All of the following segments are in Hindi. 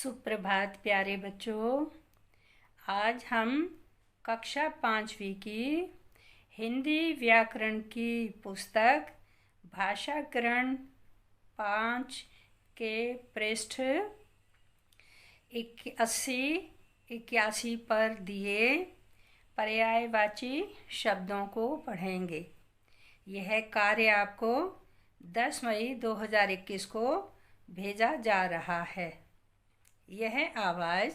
सुप्रभात प्यारे बच्चों। आज हम कक्षा 5वीं की हिंदी व्याकरण की पुस्तक भाषाकरण 5 के पृष्ठ 80-81 पर दिए पर्यायवाची शब्दों को पढ़ेंगे। यह कार्य आपको 10 मई 2021 को भेजा जा रहा है। यह आवाज़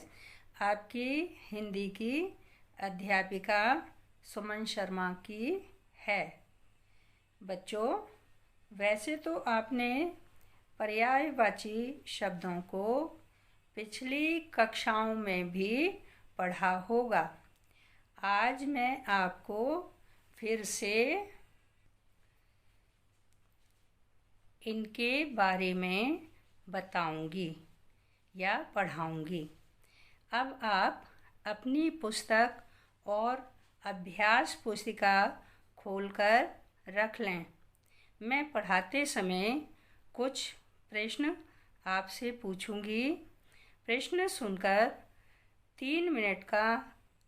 आपकी हिंदी की अध्यापिका सुमन शर्मा की है। बच्चों, वैसे तो आपने पर्यायवाची शब्दों को पिछली कक्षाओं में भी पढ़ा होगा। आज मैं आपको फिर से इनके बारे में बताऊंगी या पढ़ाऊंगी। अब आप अपनी पुस्तक और अभ्यास पुस्तिका खोलकर रख लें। मैं पढ़ाते समय कुछ प्रश्न आपसे पूछूंगी। प्रश्न सुनकर 3 मिनट का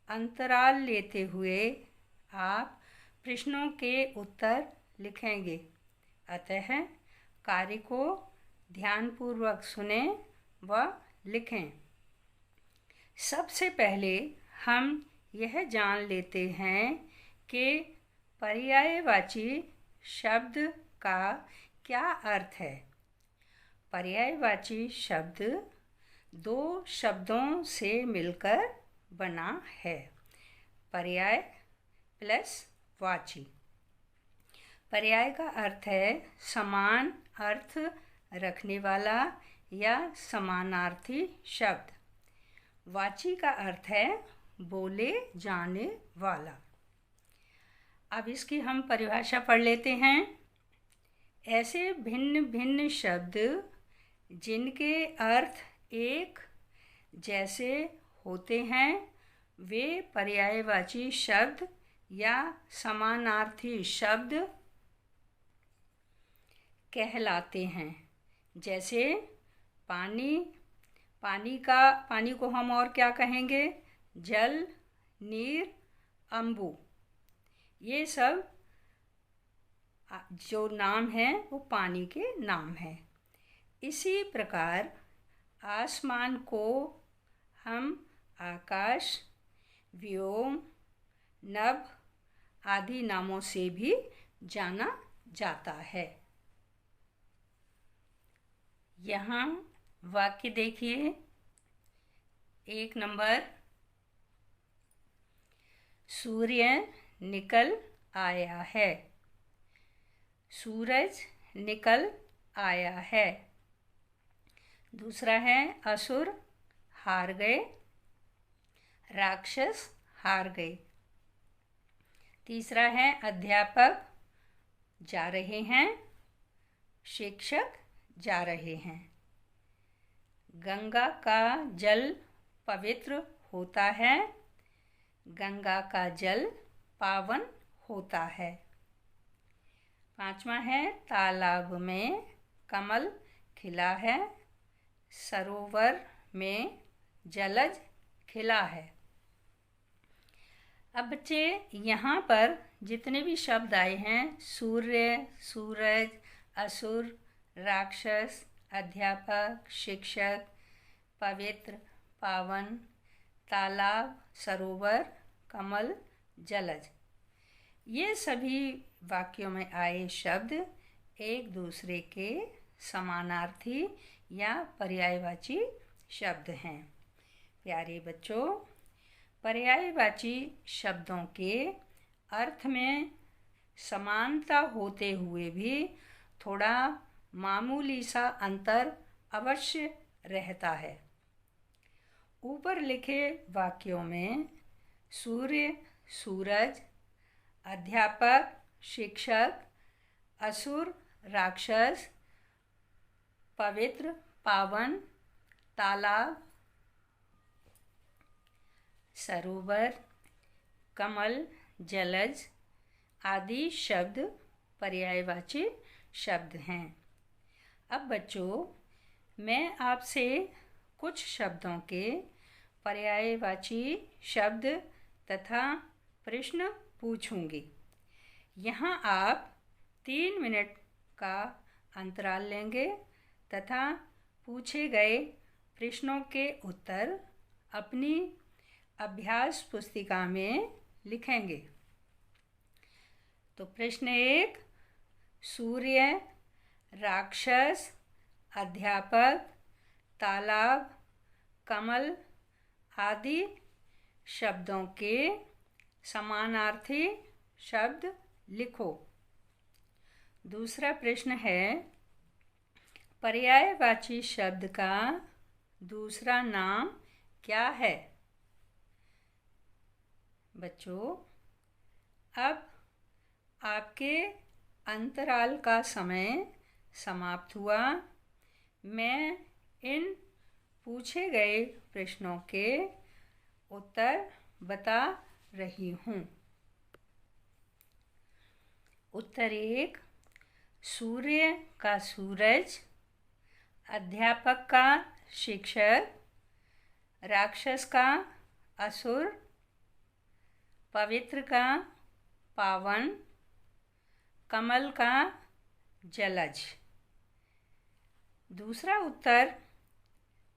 अंतराल लेते हुए आप प्रश्नों के उत्तर लिखेंगे। अतः कार्य को ध्यानपूर्वक सुनें व लिखें। सबसे पहले हम यह जान लेते हैं कि पर्यायवाची शब्द का क्या अर्थ है। पर्यायवाची शब्द 2 शब्दों से मिलकर बना है। पर्याय प्लस वाची। पर्याय का अर्थ है समान अर्थ रखने वाला या समानार्थी शब्द। वाची का अर्थ है बोले जाने वाला। अब इसकी हम परिभाषा पढ़ लेते हैं। ऐसे भिन्न भिन्न शब्द जिनके अर्थ एक जैसे होते हैं वे पर्यायवाची शब्द या समानार्थी शब्द कहलाते हैं। जैसे पानी को हम और क्या कहेंगे? जल, नीर, अम्बु। ये सब जो नाम हैं वो पानी के नाम हैं। इसी प्रकार आसमान को हम आकाश, व्योम, नभ आदि नामों से भी जाना जाता है। यहाँ वाक्य देखिए। 1 नंबर, सूर्य निकल आया है। सूरज निकल आया है। दूसरा है असुर हार गए, राक्षस हार गए। तीसरा है अध्यापक जा रहे हैं, शिक्षक जा रहे हैं। गंगा का जल पवित्र होता है, गंगा का जल पावन होता है। 5वां है तालाब में कमल खिला है, सरोवर में जलज खिला है। अब बच्चे, यहाँ पर जितने भी शब्द आए हैं सूर्य, सूरज, असुर, राक्षस, अध्यापक, शिक्षक, पवित्र, पावन, तालाब, सरोवर, कमल, जलज, ये सभी वाक्यों में आए शब्द एक दूसरे के समानार्थी या पर्यायवाची शब्द हैं। प्यारे बच्चों, पर्यायवाची शब्दों के अर्थ में समानता होते हुए भी थोड़ा मामूली सा अंतर अवश्य रहता है। ऊपर लिखे वाक्यों में सूर्य, सूरज, अध्यापक, शिक्षक, असुर, राक्षस, पवित्र, पावन, तालाब, सरोवर, कमल, जलज आदि शब्द पर्यायवाची शब्द हैं। अब बच्चों, मैं आपसे कुछ शब्दों के पर्यायवाची शब्द तथा प्रश्न पूछूंगी। यहाँ आप 3 मिनट का अंतराल लेंगे तथा पूछे गए प्रश्नों के उत्तर अपनी अभ्यास पुस्तिका में लिखेंगे। तो प्रश्न 1, सूर्य, राक्षस, अध्यापक, तालाब, कमल आदि शब्दों के समानार्थी शब्द लिखो। दूसरा प्रश्न है, पर्यायवाची शब्द का दूसरा नाम क्या है? बच्चों, अब आपके अंतराल का समय समाप्त हुआ। मैं इन पूछे गए प्रश्नों के उत्तर बता रही हूँ। उत्तर 1, सूर्य का सूरज, अध्यापक का शिक्षक, राक्षस का असुर, पवित्र का पावन, कमल का जलज। दूसरा उत्तर,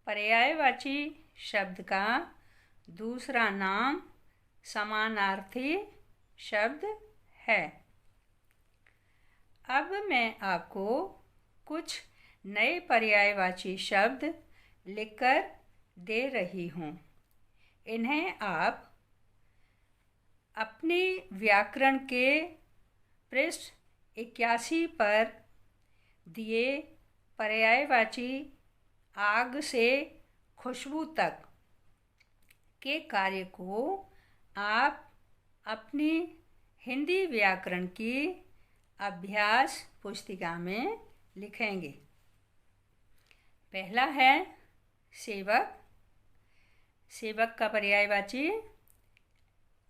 पर्यायवाची शब्द का दूसरा नाम समानार्थी शब्द है। अब मैं आपको कुछ नए पर्यायवाची शब्द लिखकर दे रही हूँ। इन्हें आप अपनी व्याकरण के पृष्ठ 81 पर दिए पर्यायवाची आग से खुशबू तक के कार्य को आप अपनी हिंदी व्याकरण की अभ्यास पुस्तिका में लिखेंगे। पहला है सेवक। सेवक का पर्यायवाची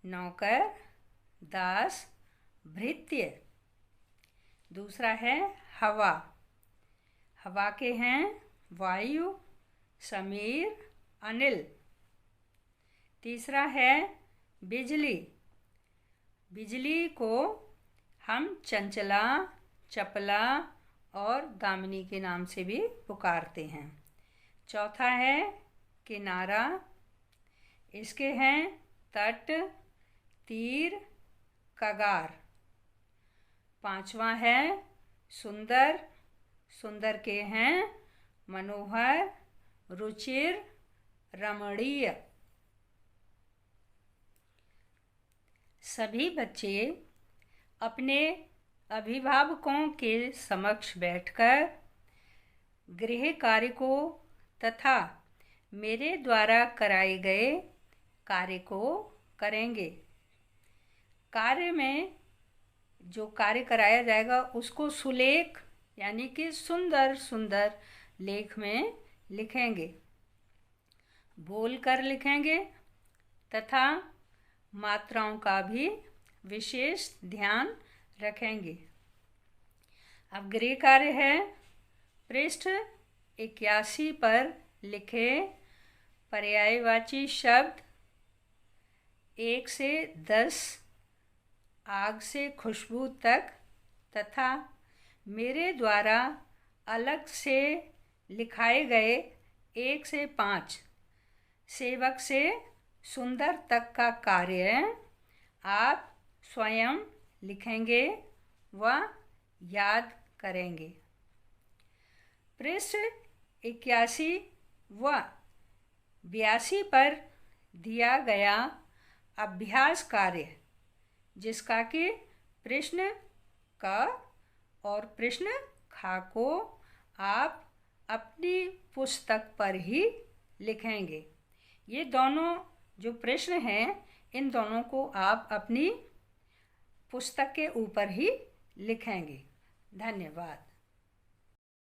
नौकर, दास, भृत्य। दूसरा है हवा। हवा के हैं वायु, समीर, अनिल। तीसरा है बिजली। बिजली को हम चंचला, चपला और दामिनी के नाम से भी पुकारते हैं। चौथा है किनारा। इसके हैं तट, तीर, कगार। पांचवा है सुंदर। सुंदर के हैं मनोहर, रुचिर, रमणीय। सभी बच्चे अपने अभिभावकों के समक्ष बैठकर गृह कार्य को तथा मेरे द्वारा कराए गए कार्य को करेंगे। कार्य में जो कार्य कराया जाएगा उसको सुलेख यानी कि सुंदर सुंदर लेख में लिखेंगे, बोलकर लिखेंगे तथा मात्राओं का भी विशेष ध्यान रखेंगे। अब गृह कार्य है, पृष्ठ 81 पर लिखे पर्यायवाची शब्द 1 से 10 आग से खुशबू तक तथा मेरे द्वारा अलग से लिखाए गए 1 से 5 सेवक से सुंदर तक का कार्य आप स्वयं लिखेंगे व याद करेंगे। पृष्ठ 81 व 82 पर दिया गया अभ्यास कार्य जिसका कि प्रश्न क और प्रश्न ख को आप अपनी पुस्तक पर ही लिखेंगे। ये दोनों जो प्रश्न हैं इन दोनों को आप अपनी पुस्तक के ऊपर ही लिखेंगे। धन्यवाद।